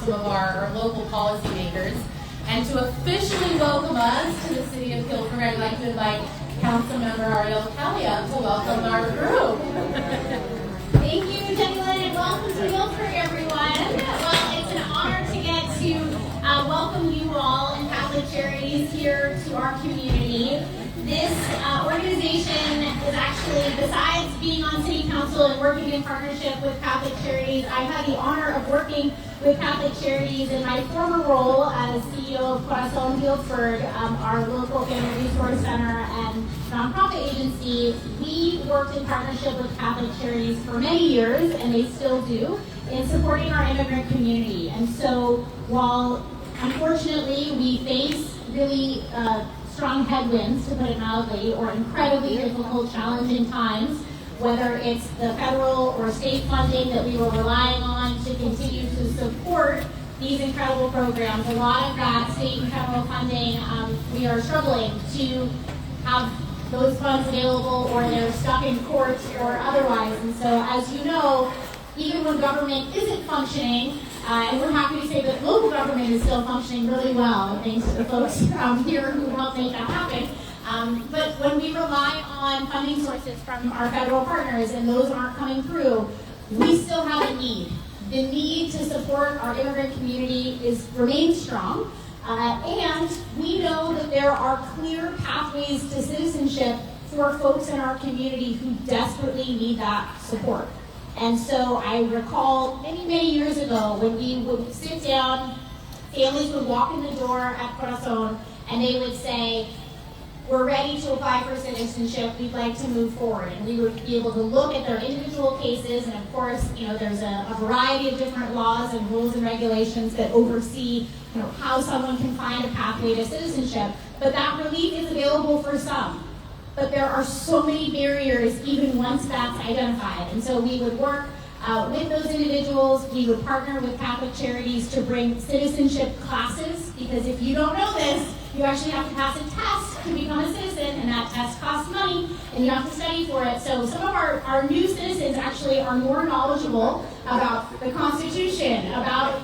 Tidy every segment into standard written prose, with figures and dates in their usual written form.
some of our local policymakers. And to officially welcome us to the city of Healdsburg, I'd like to invite Councilmember Ariel Kelly up to welcome our group. Thank you, Jenny Lynn, and welcome to Healdsburg, everyone. Well, it's an honor to get to welcome you all and Catholic Charities here to our community. This organization is actually, besides being on City Council and working in partnership with Catholic Charities, I've had the honor of working with Catholic Charities in my former role as CEO of Corazon Healdsburg, our local family resource center and nonprofit agency. We worked in partnership with Catholic Charities for many years, and they still do, in supporting our immigrant community. And so while unfortunately we face really strong headwinds, to put it mildly, or incredibly difficult, challenging times, whether it's the federal or state funding that we were relying on to continue to support these incredible programs. A lot of that state and federal funding, we are struggling to have those funds available, or they're stuck in courts or otherwise. And so, as you know, even when government isn't functioning, and we're happy to say that local government is still functioning really well, thanks to the folks here who helped make that happen. But when we rely on funding sources from our federal partners and those aren't coming through, we still have a need. The need to support our immigrant community remains strong, and we know that there are clear pathways to citizenship for folks in our community who desperately need that support. And so I recall many years ago when we would sit down, families would walk in the door at Corazon and they would say, we're ready to apply for citizenship, we'd like to move forward. And we would be able to look at their individual cases, and of course, there's a variety of different laws and rules and regulations that oversee how someone can find a pathway to citizenship. But that relief is available for some. But there are so many barriers even once that's identified. And so we would work with those individuals. We would partner with Catholic Charities to bring citizenship classes, because if you don't know this, you actually have to pass a test to become a citizen, and that test costs money, and you have to study for it. So some of our new citizens actually are more knowledgeable about the Constitution, about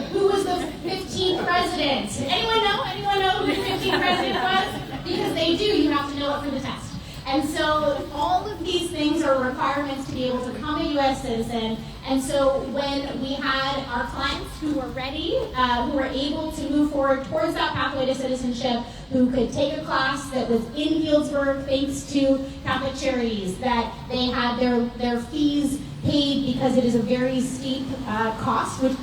who was the 15th president. Anyone know? Anyone know who the 15th president was? Because they do, you have to know it for the test. And so all of these things are requirements to be able to become a U.S. citizen. And so when we had our clients who were ready, who were able to move forward towards that pathway to citizenship, who could take a class that was in Healdsburg thanks to Catholic Charities, that they had their fees paid because it is a very steep cost, which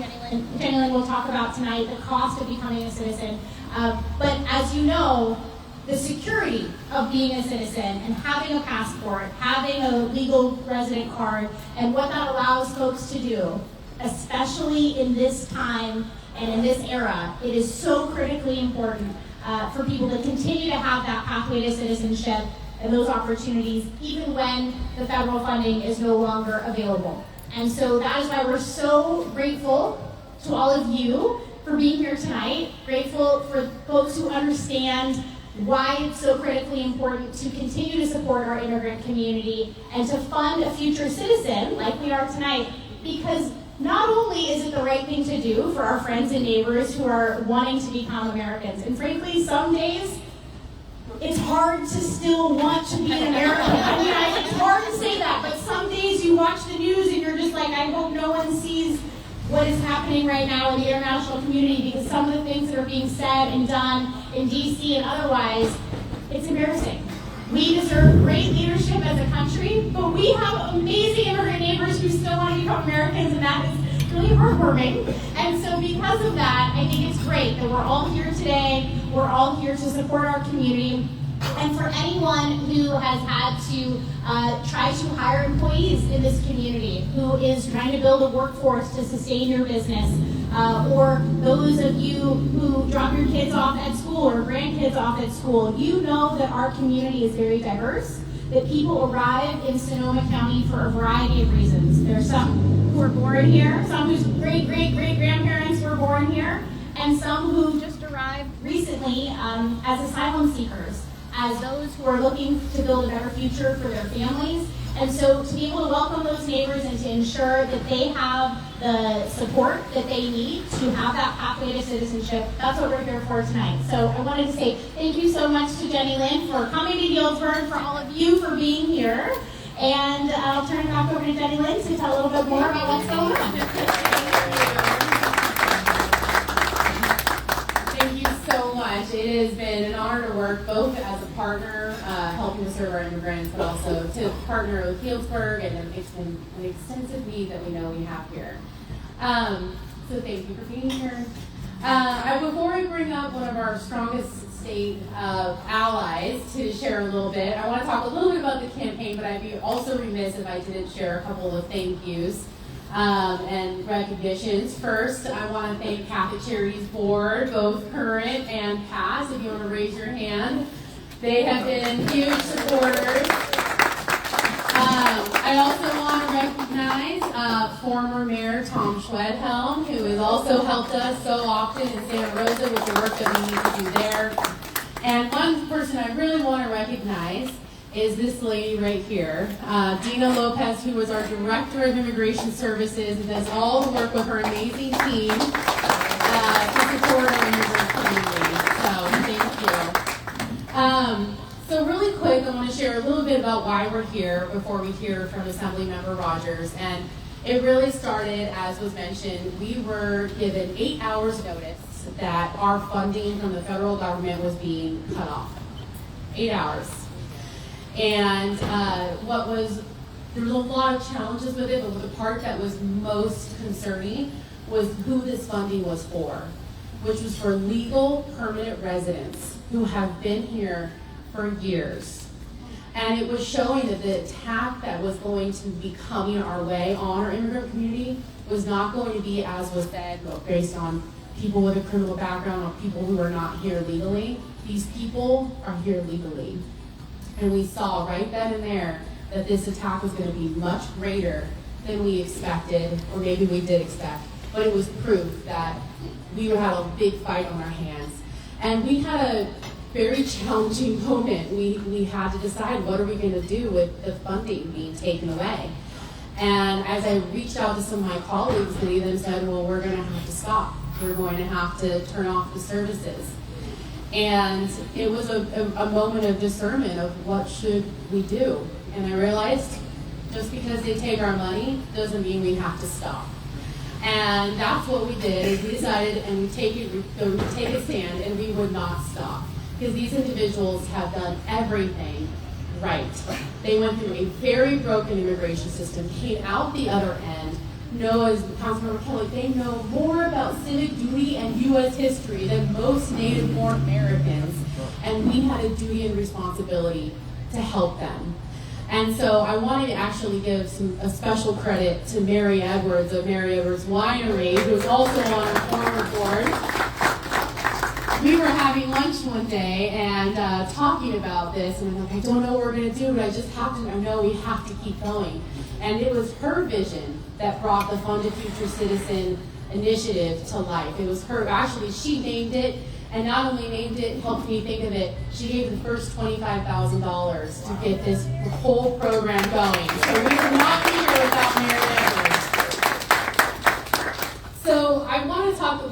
Jenny Lynn will talk about tonight, the cost of becoming a citizen. But as you know, the security of being a citizen and having a passport, having a legal resident card, and what that allows folks to do, especially in this time and in this era, it is so critically important for people to continue to have that pathway to citizenship and those opportunities, even when the federal funding is no longer available. And so that is why we're so grateful to all of you for being here tonight, grateful for folks who understand why it's so critically important to continue to support our immigrant community and to fund a future citizen like we are tonight, because not only is it the right thing to do for our friends and neighbors who are wanting to become Americans, and frankly, some days it's hard to still want to be an American. I mean, it's hard to say that, but some days you watch the news and you're just like, I hope no one sees what is happening right now in the international community, because some of the things that are being said and done in D.C. and otherwise, it's embarrassing. We deserve great leadership as a country, but we have amazing immigrant neighbors who still want to become Americans, and that is really heartwarming. And so because of that, I think it's great that we're all here today. We're all here to support our community. And for anyone who has had to try to hire employees in this community, who is trying to build a workforce to sustain your business, or those of you who drop your kids off at school or grandkids off at school, you know that our community is very diverse, that people arrive in Sonoma County for a variety of reasons. There's some who were born here, some whose great-great-great-grandparents were born here, and some who just arrived recently as asylum seekers, as those who are looking to build a better future for their families. And so to be able to welcome those neighbors and to ensure that they have the support that they need to have that pathway to citizenship. That's what we're here for tonight. So I wanted to say thank you so much to Jenny Lynn for coming to Healdsburg, for all of you for being here. And I'll turn it back over to Jenny Lynn to tell a little bit more about what's going on. Thank you so much. It has been an honor to work both as a partner, helping to serve our immigrants, but also to partner with Healdsburg and an extensive need that we know we have here. So thank you for being here. Before I bring up one of our strongest state allies to share a little bit, I want to talk a little bit about the campaign, but I'd be also remiss if I didn't share a couple of thank yous and recognitions. First, I want to thank Catholic Charities Board, both current and past. If you want to raise your hand, they have been huge supporters. I also want to recognize former Mayor Tom Schwedhelm, who has also helped us so often in Santa Rosa with the work that we need to do there. And one person I really want to recognize is this lady right here, Dina Lopez, who was our Director of Immigration Services and does all the work with her amazing team to support our immigrant community. So thank you. So really quick, I want to share a little bit about why we're here before we hear from Assemblymember Rogers. And it really started, as was mentioned, we were given 8 hours notice that our funding from the federal government was being cut off. 8 hours. And there was a lot of challenges with it, but the part that was most concerning was who this funding was for, which was for legal permanent residents who have been here for years. And it was showing that the attack that was going to be coming our way on our immigrant community was not going to be, as was said, based on people with a criminal background or people who are not here legally. These people are here legally. And we saw right then and there that this attack was going to be much greater than we expected, or maybe we did expect. But it was proof that we would have a big fight on our hands. And we had a very challenging moment. We had to decide, what are we going to do with the funding being taken away? And as I reached out to some of my colleagues, many of them said, well, we're going to have to stop. We're going to have to turn off the services. And it was a moment of discernment of what should we do. And I realized just because they take our money doesn't mean we have to stop. And that's what we did, is we decided and we take a stand and we would not stop. Because these individuals have done everything right. They went through a very broken immigration system, came out the other end, know, as Councilmember Kelly, they know more about civic duty and U.S. history than most native-born Americans, and we had a duty and responsibility to help them. And so I wanted to actually give a special credit to Mary Edwards of Mary Edwards Winery, who is also on our former board. We were having lunch one day and talking about this, and I'm like, I don't know what we're going to do, but I just have to, I know we have to keep going. And it was her vision that brought the Fund a Future Citizen initiative to life. It was her, actually she named it, and not only named it, helped me think of it, she gave the first $25,000 to get this whole program going. So we would not be here without Mary Edwards. So I want to talk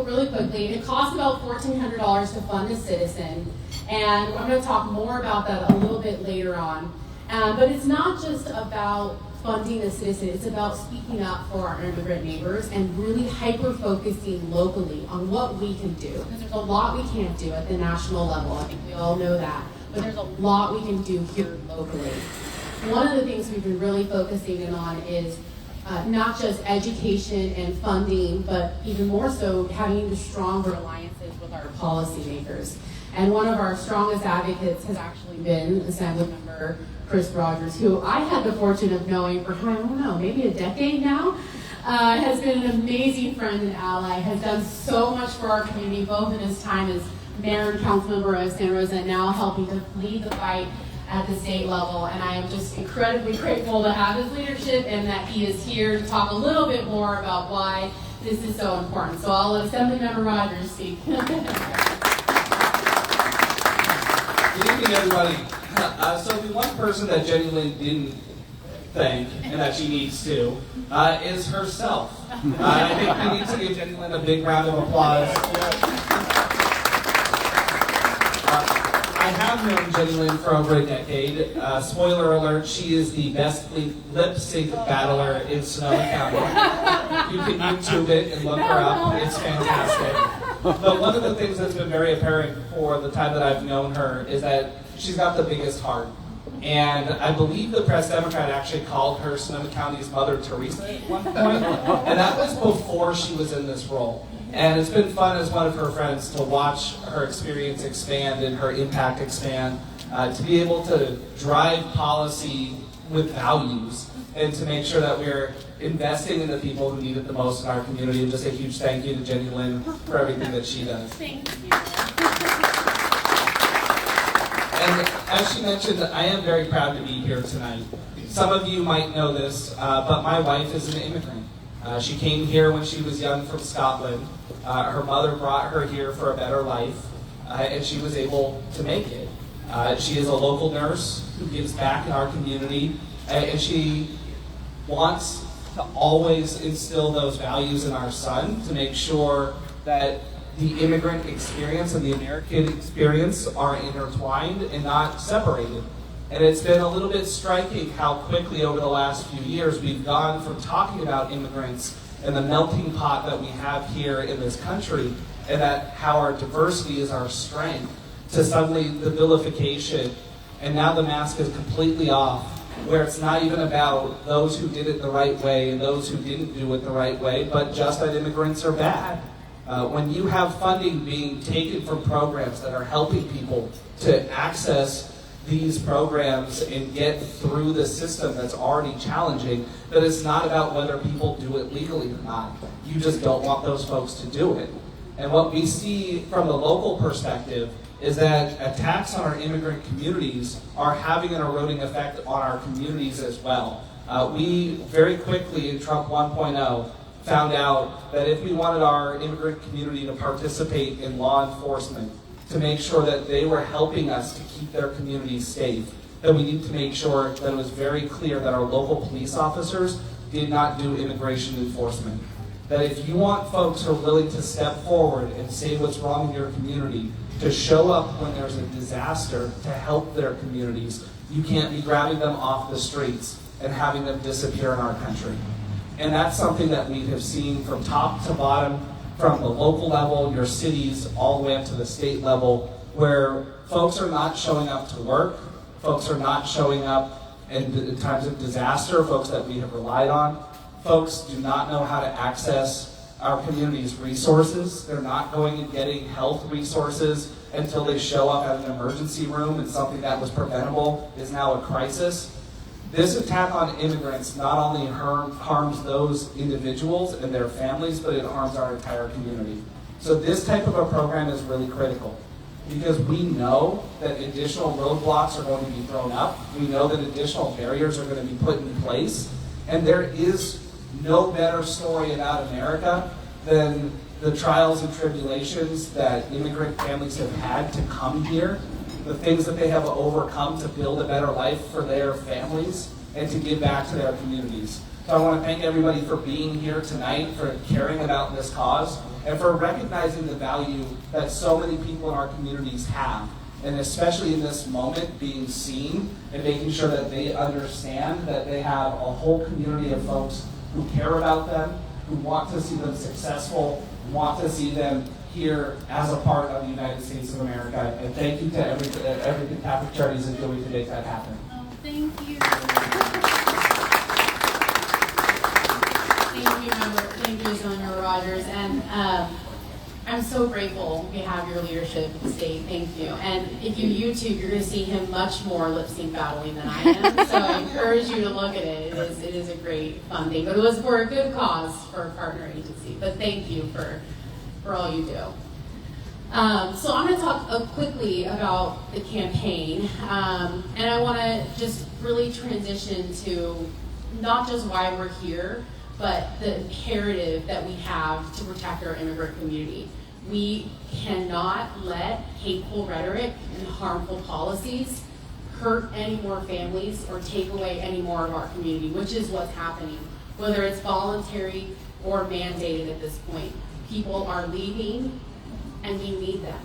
really quickly. It costs about $1,400 to fund a citizen, and I'm going to talk more about that a little bit later on. But it's not just about funding a citizen, it's about speaking up for our immigrant neighbors and really hyper-focusing locally on what we can do. Because there's a lot we can't do at the national level, I think we all know that, but there's a lot we can do here locally. One of the things we've been really focusing in on is not just education and funding, but even more so having the stronger alliances with our policymakers. And one of our strongest advocates has actually been Assemblymember Chris Rogers, who I had the fortune of knowing for, I don't know, maybe a decade now. Has been an amazing friend and ally, has done so much for our community, both in his time as mayor and council member of Santa Rosa, and now helping to lead the fight at the state level. And I am just incredibly grateful to have his leadership and that he is here to talk a little bit more about why this is so important. So I'll let Assemblymember Rogers speak. Good evening, everybody. So the one person that Jenny Lynn didn't thank, and that she needs to, is herself. I think we need to give Jenny Lynn a big round of applause. I have known Jenny Lynn for over a decade. Spoiler alert, she is the best lip sync battler in Sonoma County. You can YouTube it and look her up. It's fantastic. But one of the things that's been very apparent for the time that I've known her is that she's got the biggest heart. And I believe the Press Democrat actually called her Sonoma County's Mother Teresa at one point. And that was before she was in this role. And it's been fun as one of her friends to watch her experience expand and her impact expand, to be able to drive policy with values and to make sure that we're investing in the people who need it the most in our community. And just a huge thank you to Jenny Lynn for everything that she does. Thank you. And as she mentioned, I am very proud to be here tonight. Some of you might know this, but my wife is an immigrant. She came here when she was young from Scotland. Her mother brought her here for a better life, and she was able to make it. She is a local nurse who gives back in our community, and she wants to always instill those values in our son to make sure that the immigrant experience and the American experience are intertwined and not separated. And it's been a little bit striking how quickly over the last few years we've gone from talking about immigrants and the melting pot that we have here in this country, and that how our diversity is our strength, to suddenly the vilification, and now the mask is completely off, where it's not even about those who did it the right way and those who didn't do it the right way, but just that immigrants are bad. When you have funding being taken from programs that are helping people to access these programs and get through the system that's already challenging, that it's not about whether people do it legally or not. You just don't want those folks to do it. And what we see from the local perspective is that attacks on our immigrant communities are having an eroding effect on our communities as well. We very quickly in Trump 1.0 found out that if we wanted our immigrant community to participate in law enforcement, to make sure that they were helping us to keep their communities safe, that we need to make sure that it was very clear that our local police officers did not do immigration enforcement. That if you want folks who are willing to step forward and say what's wrong in your community, to show up when there's a disaster to help their communities, you can't be grabbing them off the streets and having them disappear in our country. And that's something that we have seen from top to bottom, from the local level, your cities, all the way up to the state level, where folks are not showing up to work, folks are not showing up in times of disaster, folks that we have relied on. Folks do not know how to access our community's resources. They're not going and getting health resources until they show up at an emergency room, and something that was preventable is now a crisis. This attack on immigrants not only harms those individuals and their families, but it harms our entire community. So this type of a program is really critical, because we know that additional roadblocks are going to be thrown up. We know that additional barriers are going to be put in place. And there is no better story about America than the trials and tribulations that immigrant families have had to come here, the things that they have overcome to build a better life for their families and to give back to their communities. So I want to thank everybody for being here tonight, for caring about this cause, and for recognizing the value that so many people in our communities have, and especially in this moment, being seen and making sure that they understand that they have a whole community of folks who care about them, who want to see them successful, want to see them here as a part of the United States of America. And thank you to everything Catholic Charities is doing to make that happen. Oh, thank you. Thank you, Senator Rogers. And I'm so grateful we have your leadership state. Thank you. And if you YouTube, you're going to see him much more lip sync battling than I am. So I encourage you to look at it. It is a great, fun thing. But it was for a good cause for a partner agency. But thank you for all you do. So I'm going to talk quickly about the campaign. And I want to just really transition to not just why we're here, but the imperative that we have to protect our immigrant community. We cannot let hateful rhetoric and harmful policies hurt any more families or take away any more of our community, which is what's happening. Whether it's voluntary or mandated at this point, people are leaving and we need them.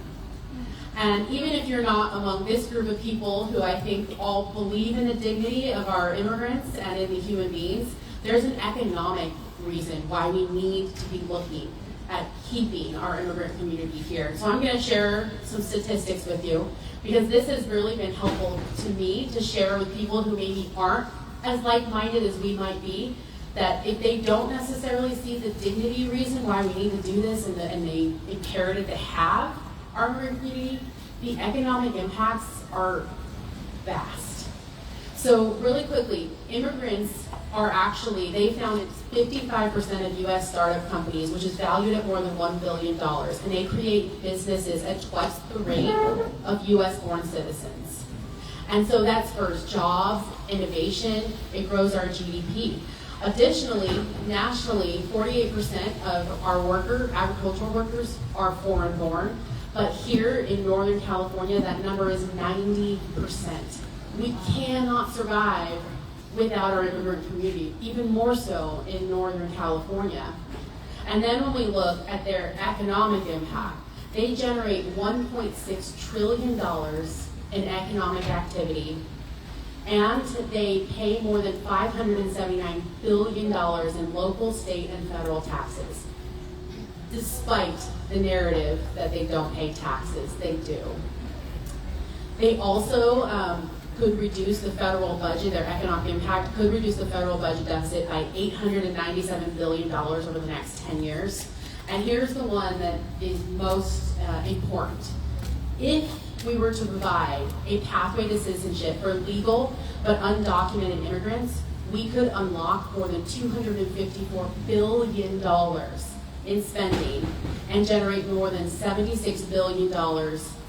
And even if you're not among this group of people who I think all believe in the dignity of our immigrants and in the human beings, there's an economic reason why we need to be looking at keeping our immigrant community here. So I'm going to share some statistics with you because this has really been helpful to me to share with people who maybe aren't as like-minded as we might be, that if they don't necessarily see the dignity reason why we need to do this and the imperative to have our immigrant community, the economic impacts are vast. So really quickly, immigrants are actually, they found it's 55% of U.S. startup companies, which is valued at more than $1 billion, and they create businesses at twice the rate of U.S. born citizens. And so that spurs jobs, innovation, it grows our GDP. Additionally, nationally, 48% of our agricultural workers are foreign born, but here in Northern California, that number is 90%. We cannot survive without our immigrant community, even more so in Northern California. And then when we look at their economic impact, they generate $1.6 trillion in economic activity, and they pay more than $579 billion in local, state, and federal taxes. Despite the narrative that they don't pay taxes, they do. They also could reduce the federal budget, their economic impact could reduce the federal budget deficit by $897 billion over the next 10 years. And here's the one that is most important. If we were to provide a pathway to citizenship for legal but undocumented immigrants, we could unlock more than $254 billion in spending and generate more than $76 billion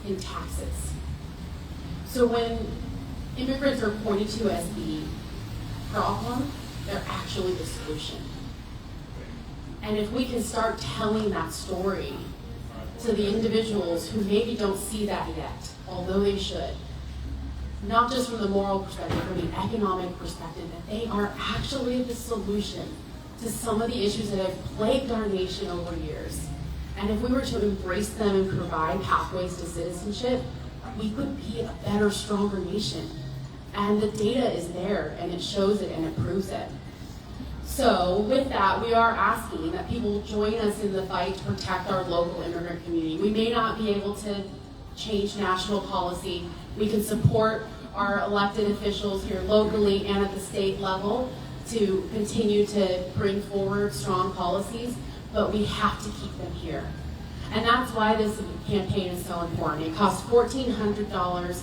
in taxes. So when immigrants are pointed to as the problem, they're actually the solution. And if we can start telling that story to the individuals who maybe don't see that yet, although they should, not just from the moral perspective, from the economic perspective, that they are actually the solution to some of the issues that have plagued our nation over years. And if we were to embrace them and provide pathways to citizenship, we could be a better, stronger nation. And the data is there, and it shows it, and it proves it. So with that, we are asking that people join us in the fight to protect our local immigrant community. We may not be able to change national policy. We can support our elected officials here locally and at the state level to continue to bring forward strong policies, but we have to keep them here. And that's why this campaign is so important. It costs $1,400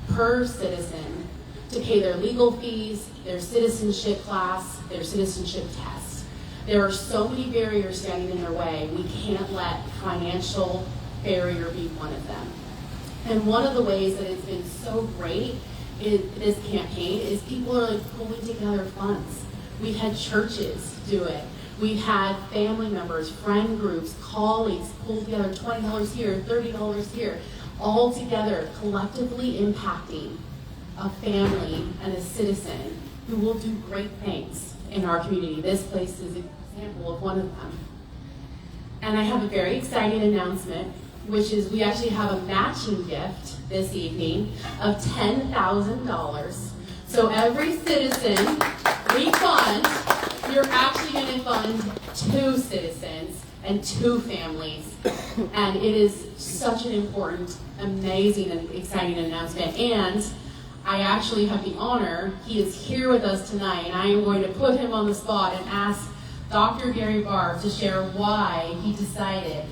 per citizen to pay their legal fees, their citizenship class, their citizenship test. There are so many barriers standing in their way. We can't let financial barrier be one of them. And one of the ways that it's been so great in this campaign is people are like pulling together funds. We've had churches do it. We've had family members, friend groups, colleagues pull together $20 here, $30 here, all together collectively impacting a family and a citizen who will do great things in our community. This place is an example of one of them. And I have a very exciting announcement, which is we actually have a matching gift this evening of $10,000. So every citizen we fund, you're actually going to fund 2 citizens and 2 families. And it is such an important, amazing, and exciting announcement. And I actually have the honor, he is here with us tonight, and I am going to put him on the spot and ask Dr. Gary Barr to share why he decided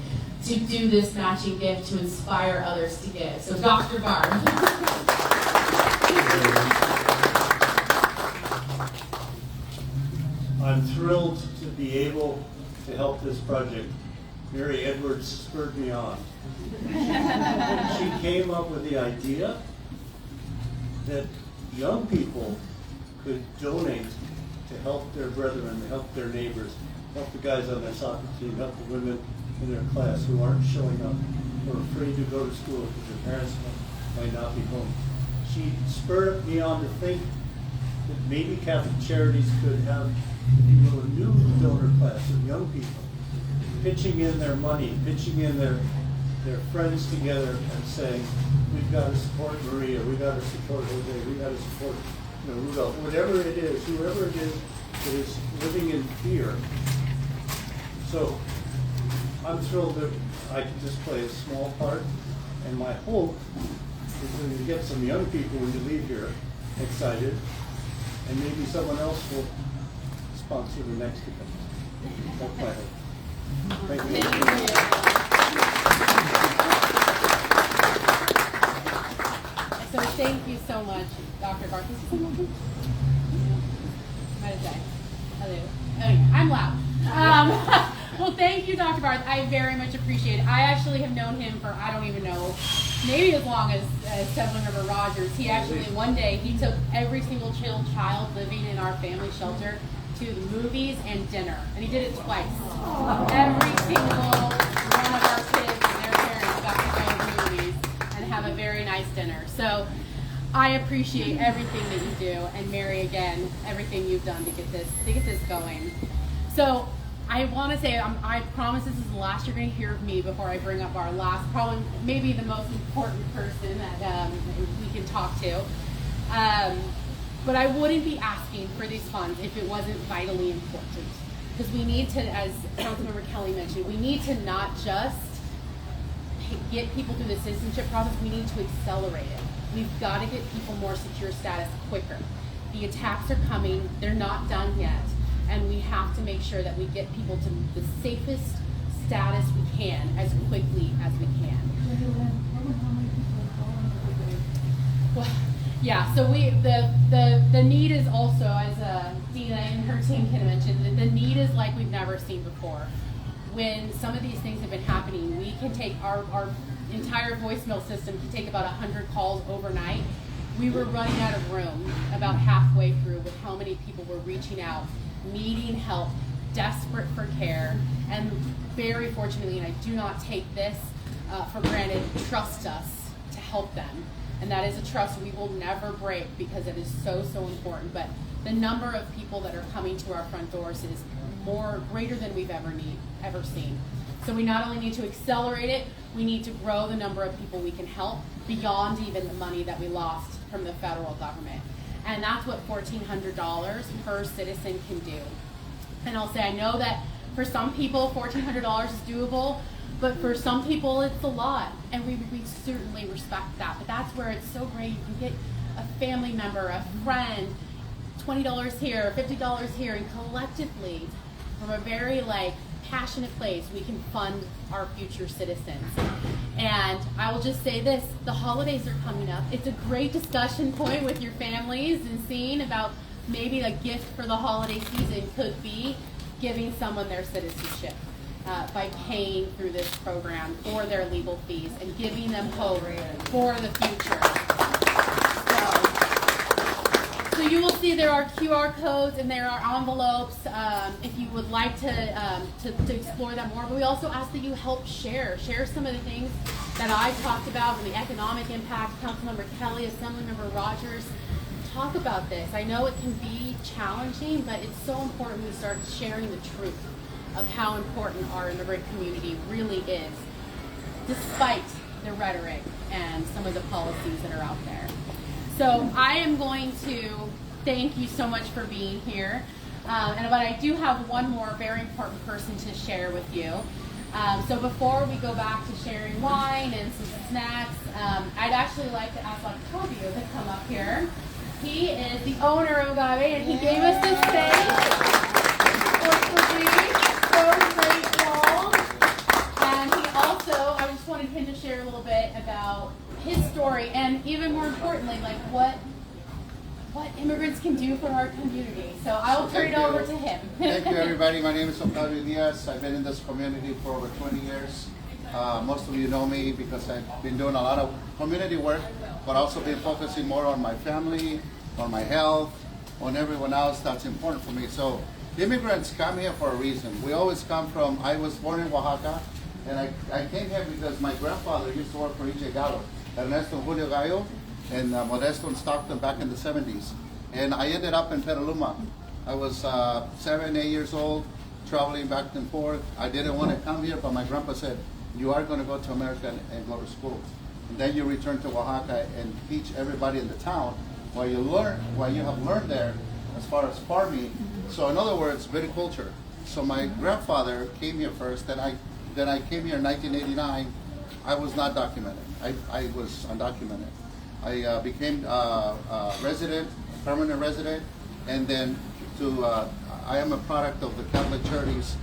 to do this matching gift to inspire others to give. So Dr. Barr. I'm thrilled to be able to help this project. Mary Edwards spurred me on. She came up with the idea that young people could donate to help their brethren, to help their neighbors, help the guys on their soccer team, help the women in their class who aren't showing up or afraid to go to school because their parents might not be home. she spurred me on to think that maybe Catholic Charities could have, you know, a new donor class of young people pitching in their money, pitching in their friends together and saying, we've got to support Maria, we've got to support Jose, we've got to support, you know, Rudolph, whatever it is, whoever it is that is living in fear. So I'm thrilled that I can just play a small part, and my hope is that we get some young people when you leave here excited, and maybe someone else will sponsor the next event. That's my hope. Thank you. So thank you so much, Dr. Barth. Is this something? Might have died. Hello. Anyway, I'm loud. Well, thank you, Dr. Barth. I very much appreciate it. I actually have known him for, I don't even know, maybe as long as Assembly-Member Rogers. He actually, one day, he took every single child living in our family shelter to the movies and dinner. And he did it twice. Every single one of our kids and their parents got to go to the movies and have a very nice dinner. So I appreciate everything that you do. And Mary, again, everything you've done to get this going. So I want to say, I promise this is the last you're going to hear of me before I bring up our last, probably maybe the most important person that we can talk to. But I wouldn't be asking for these funds if it wasn't vitally important. Because we need to, as Councilmember Kelly mentioned, we need to not just get people through the citizenship process, we need to accelerate it. We've got to get people more secure status quicker. The attacks are coming, they're not done yet. And we have to make sure that we get people to the safest status we can as quickly as we can. Well, yeah, so the need is also, as Dina and her team can mention, the need is like we've never seen before. When some of these things have been happening, we can take our entire voicemail system can take about 100 calls overnight. We were running out of room about halfway through with how many people were reaching out, needing help, desperate for care, and very fortunately, and I do not take this for granted, trust us to help them. And that is a trust we will never break because it is so, so important. But the number of people that are coming to our front doors is greater than we've ever seen. So we not only need to accelerate it, we need to grow the number of people we can help beyond even the money that we lost from the federal government. And that's what $1,400 per citizen can do. And I'll say, I know that for some people, $1,400 is doable, but for some people, it's a lot. And we certainly respect that. But that's where it's so great. You can get a family member, a friend, $20 here, $50 here, and collectively, from a very passionate place, we can fund our future citizens. And I will just say this, the holidays are coming up. It's a great discussion point with your families and seeing about maybe a gift for the holiday season could be giving someone their citizenship by paying through this program for their legal fees and giving them hope for the future. So you will see there are QR codes and there are envelopes if you would like to explore that more. But we also ask that you help share some of the things that I talked about and the economic impact. Councilmember Kelly, Assemblymember Rogers, talk about this. I know it can be challenging, but it's so important we start sharing the truth of how important our immigrant community really is, despite the rhetoric and some of the policies that are out there. So I am going to thank you so much for being here. But I do have one more very important person to share with you. So before we go back to sharing wine and some snacks, I'd actually like to ask Octavio to come up here. He is the owner of Agave, and he gave us this space for free. So grateful. And he also, I just wanted him to share a little bit about his story, and even more importantly, what immigrants can do for our community. So I will turn it over to him. Thank you, everybody. My name is Octavio Diaz. I've been in this community for over 20 years. Most of you know me because I've been doing a lot of community work, but also been focusing more on my family, on my health, on everyone else that's important for me. So immigrants come here for a reason. We always come from, I was born in Oaxaca, and I came here because my grandfather used to work for Agave, Ernesto Julio Gallo, in Modesto and Stockton back in the 70s. And I ended up in Petaluma. I was 7, 8 years old, traveling back and forth. I didn't want to come here, but my grandpa said, you are going to go to America and go to school. And then you return to Oaxaca and teach everybody in the town what you have learned there as far as farming. So in other words, viticulture. So my grandfather came here first, then I came here in 1989. I was not documented. I was undocumented. I became a resident, permanent resident, and then I am a product of the Catholic Charities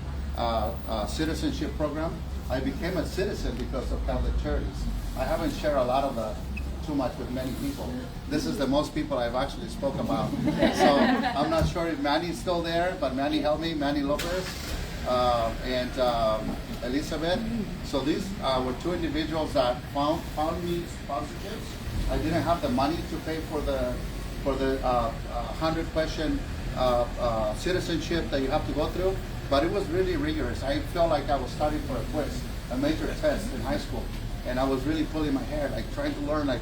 citizenship program. I became a citizen because of Catholic Charities. I haven't shared a lot of too much with many people. This is the most people I've actually spoke about. So I'm not sure if Manny's still there, but Manny helped me, Manny Lopez and Elizabeth. So these were two individuals that found me sponsorships. I didn't have the money to pay for the 100-question citizenship that you have to go through, but it was really rigorous. I felt like I was studying for a quiz, a major test in high school, and I was really pulling my hair, like trying to learn like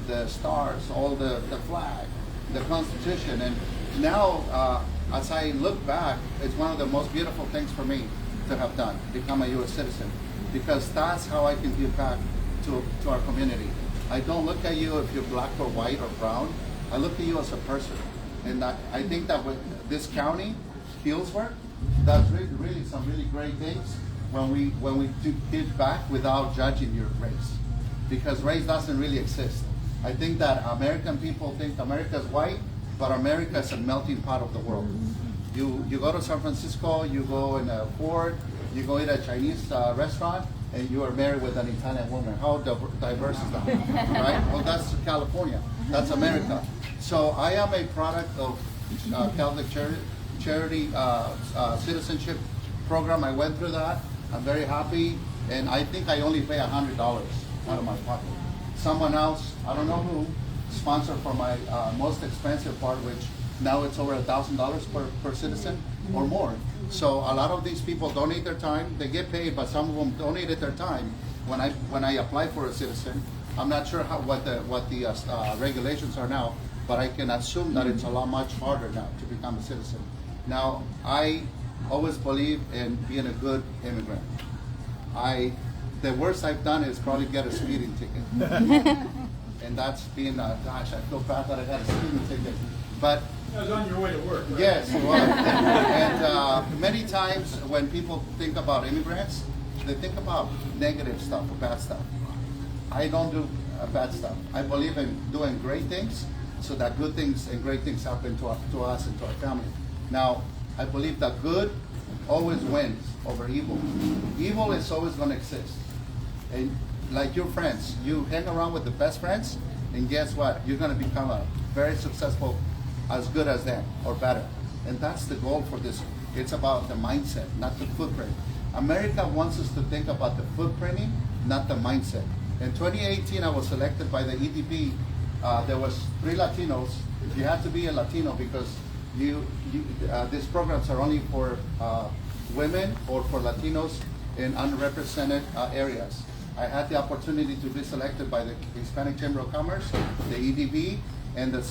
the stars, all the flag, the Constitution. And now, as I look back, it's one of the most beautiful things for me to have done, become a U.S. citizen, because that's how I can give back to our community. I don't look at you if you're black or white or brown. I look at you as a person. And I think that with this county, Healdsburg, does really some really great things when we do give back without judging your race, because race doesn't really exist. I think that American people think America's white, but America is a melting pot of the world. You go to San Francisco, you go in a Ford, you go eat a Chinese restaurant, and you are married with an Italian woman. How diverse is that, right? Well, that's California. That's America. So I am a product of Catholic Charity citizenship program. I went through that. I'm very happy, and I think I only pay $100 out of my pocket. Someone else, I don't know who, sponsored for my most expensive part, which now it's over $1,000 per citizen or more. So a lot of these people donate their time. They get paid, but some of them donated their time when I apply for a citizen. I'm not sure what the regulations are now, but I can assume that it's a lot much harder now to become a citizen. Now, I always believe in being a good immigrant. The worst I've done is probably get a speeding ticket. And that's being, gosh, I feel bad that I got a speeding ticket. But I was on your way to work, right? yes, it was. And many times when people think about immigrants, they think about negative stuff or bad stuff. I don't do bad stuff. I believe in doing great things so that good things and great things happen to us and to our family. Now, I believe that good always wins over evil. Evil is always going to exist. And like your friends, you hang around with the best friends, and guess what? You're going to become a very successful, as good as them or better. And that's the goal for this. It's about the mindset, not the footprint. America wants us to think about the footprinting, not the mindset. In 2018, I was selected by the EDP. There was 3 Latinos. You have to be a Latino because these programs are only for women or for Latinos in underrepresented areas. I had the opportunity to be selected by the Hispanic Chamber of Commerce, the EDB, and the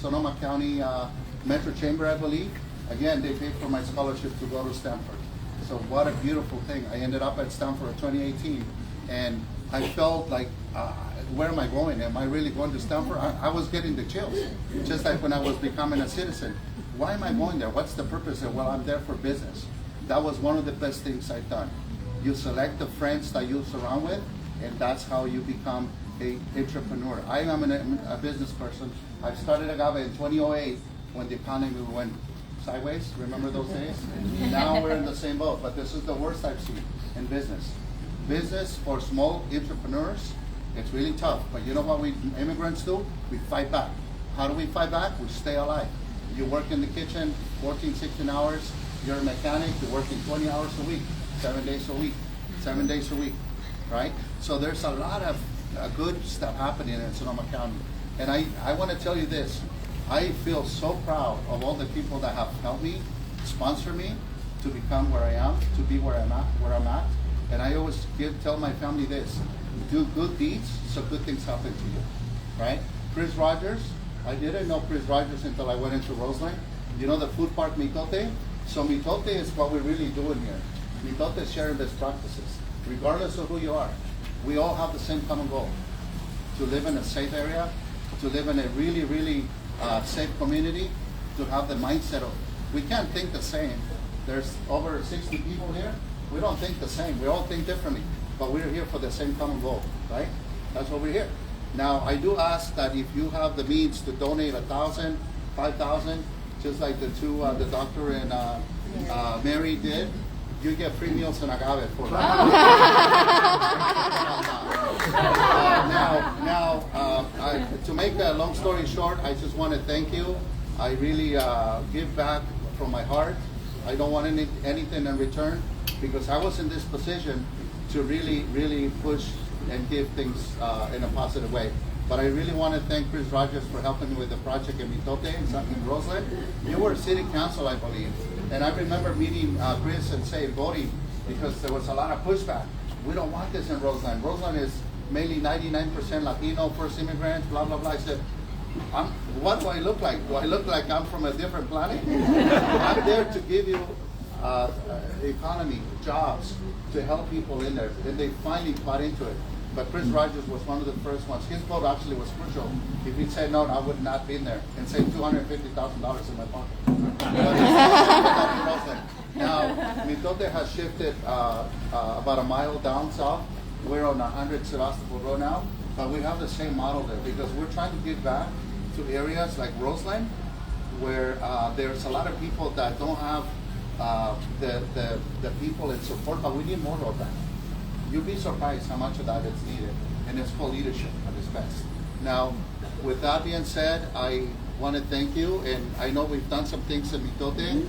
Sonoma County Metro Chamber, I believe. Again, they paid for my scholarship to go to Stanford. So what a beautiful thing. I ended up at Stanford in 2018, and I felt like, where am I going? Am I really going to Stanford? I was getting the chills, just like when I was becoming a citizen. Why am I going there? What's the purpose? Well, I'm there for business. That was one of the best things I've done. You select the friends that you surround with, and that's how you become an entrepreneur. I am a business person. I started Agave in 2008 when the economy went sideways. Remember those days? Now we're in the same boat, but this is the worst I've seen in business. Business for small entrepreneurs, it's really tough. But you know what we immigrants do? We fight back. How do we fight back? We stay alive. You work in the kitchen 14, 16 hours. You're a mechanic. You're working 20 hours a week, 7 days a week, 7 days a week, right? So there's a lot of good stuff happening in Sonoma County. And I want to tell you this. I feel so proud of all the people that have helped me, sponsor me to become where I am, to be where I'm at. And I always tell my family this: do good deeds so good things happen to you. right? Chris Rogers, I didn't know Chris Rogers until I went into Roseland. You know the food park Mitote? So Mitote is what we're really doing here. Mitote is sharing best practices, regardless of who you are. We all have the same common goal, to live in a safe area, to live in a really, really safe community, to have the mindset of, we can't think the same. There's over 60 people here. We don't think the same. We all think differently, but we're here for the same common goal, right? That's what we're here. Now, I do ask that if you have the means to donate 1,000, 5,000, just like the two, the doctor and Mary did, you get free meals in Agave for that. To make a long story short, I just want to thank you. I really give back from my heart. I don't want anything in return, because I was in this position to really, really push and give things in a positive way. But I really want to thank Chris Rogers for helping me with the project in Mitote in Roseland. You were city council, I believe. And I remember meeting Chris and voting, because there was a lot of pushback. We don't want this in Roseland. Roseland is mainly 99% Latino, first immigrants, blah, blah, blah. I said, what do I look like? Do I look like I'm from a different planet? I'm there to give you economy, jobs, to help people in there. And they finally bought into it. But Chris Rogers was one of the first ones. His vote actually was crucial. If he'd said no, I would not have been there and saved $250,000 in my pocket. Now, Mitote has shifted about a mile down south. We're on 100 Sebastopol Road now, but we have the same model there, because we're trying to give back to areas like Roseland, where there's a lot of people that don't have the people in support, but we need more of that. You'll be surprised how much of that is needed, and it's called leadership at its best. Now, with that being said, I want to thank you, and I know we've done some things in Mitote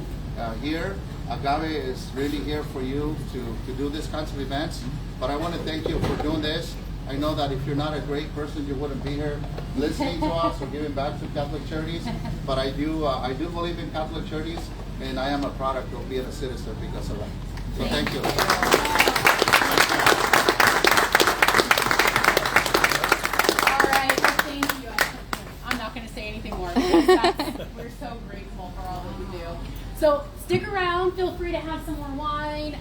here. Agave is really here for you to do these kinds of events, but I want to thank you for doing this. I know that if you're not a great person, you wouldn't be here listening to us or giving back to Catholic Charities, but I do believe in Catholic Charities, and I am a product of being a citizen because of that. So thank you. We're so grateful for all that you do. So stick around. Feel free to have some more wine.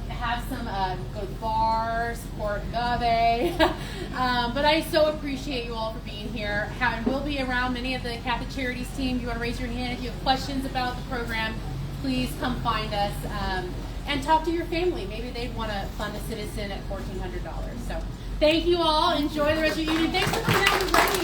Have some go to the bar, support Agave. But I so appreciate you all for being here. We'll be around many of the Catholic Charities team. If you want to raise your hand if you have questions about the program, please come find us and talk to your family. Maybe they'd want to fund a citizen at $1,400. So thank you all. Enjoy the rest of your evening. Thanks for coming.